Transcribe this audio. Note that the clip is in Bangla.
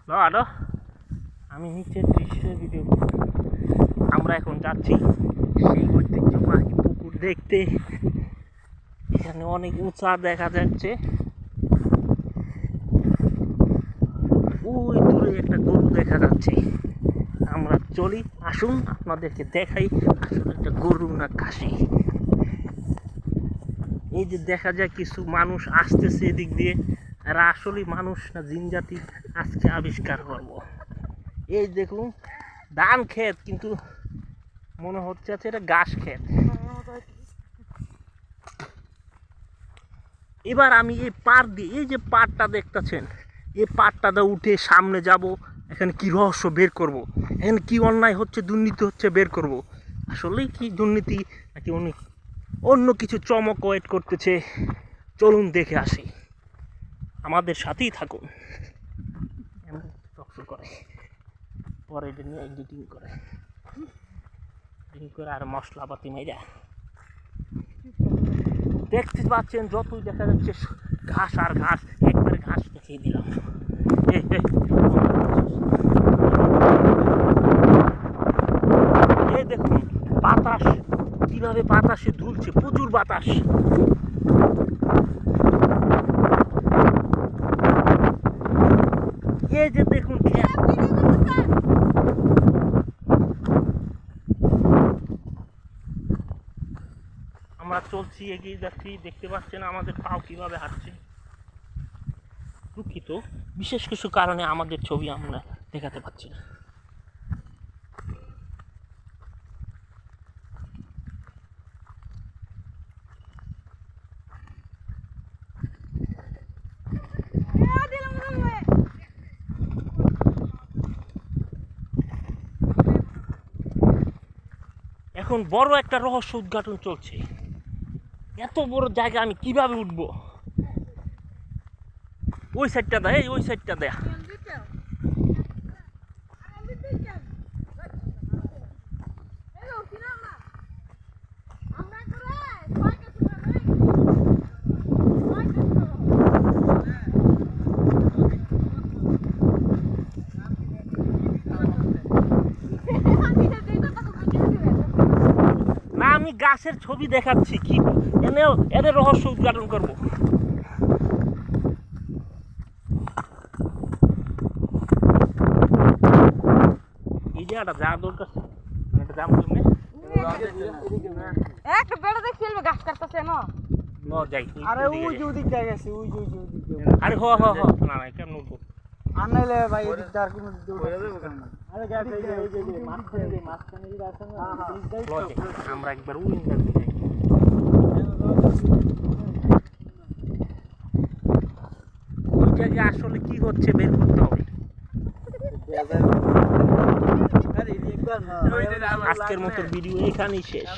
আরো আমি নিচের দৃশ্যের ভিডিও আমরা এখন যাচ্ছি সেই ঐতিহ্যবাহী পুকুর দেখতে। এখানে অনেক উঁচা দেখা যাচ্ছে, ওই দূরে একটা গরু দেখা যাচ্ছে। আমরা চলি, আসুন আপনাদেরকে দেখাই আসলে একটা গরু না খাসি। এই যে দেখা যায় কিছু মানুষ আসতেছে এদিক দিয়ে, এরা আসলে মানুষ না জিন জাতি আজকে আবিষ্কার করব। এই দেখুন ধান ক্ষেত, কিন্তু মনে হচ্ছে এটা ঘাস ক্ষেত। এবার আমি এই পাড় দিয়ে, এই যে পাড়টা দেখতেছেন, এই পাড়টাতে উঠে সামনে যাব। এখানে কি রহস্য বের করব, এখানে কি অন্যায় হচ্ছে, দুর্নীতি হচ্ছে বের করব। আসলেই কি দুর্নীতি নাকি অন্য কিছু চমক ওয়েট করতেছে, চলুন দেখে আসি, আমাদের সাথেই থাকুন। করে পরে এটা নিয়ে এডিটিং করে আর মশলাপাতি মেরা দেখতে পাচ্ছেন, যতই দেখা যাচ্ছে ঘাস আর ঘাস, একবারে ঘাস দেখিয়ে দিলাম। এই দেখুন বাতাস কিভাবে বাতাসে দুলছে, প্রচুর বাতাস। এই যে দেখুন আমরা চলছি, এগিয়ে যাচ্ছি, দেখতে পাচ্ছেন আমাদের পাও কিভাবে হাঁটছে। দুঃখিত, বিশেষ কিছু কারণে আমাদের ছবি আমরা দেখাতে পাচ্ছি না। এখন বড় একটা রহস্য উদ্ঘাটন চলছে। এত বড় জায়গা আমি কিভাবে উঠবো? ওই সাইডটা দেয়, ওই সাইডটা দেয়। না, আমি গাছের ছবি দেখাচ্ছি, কি এদের রহস্য উদ্ঘাটন করবো। এই জায়গাটা যা দরকার একটা দাম কমে একটা বেড়া দেখ ফেলবে গাছ কাটতেছে না ন যাই। আরে ওই যে ওদিক দিয়ে গেছে, ওই যে ওদিক দিয়ে। আরে হ না না কেমন উঠবো? আনাইলে ভাই এদিক দিয়ে আর কোনো দিক দিয়ে উঠে যাবে না। আরে গাছ এই যে মাঝখানে যে আছে না, আমরা একবার উইন্ডার দিয়ে যাই। ওই জায়গায় আসলে কি হচ্ছে বের করতে হবে। আজকের মতো ভিডিও এখানেই শেষ।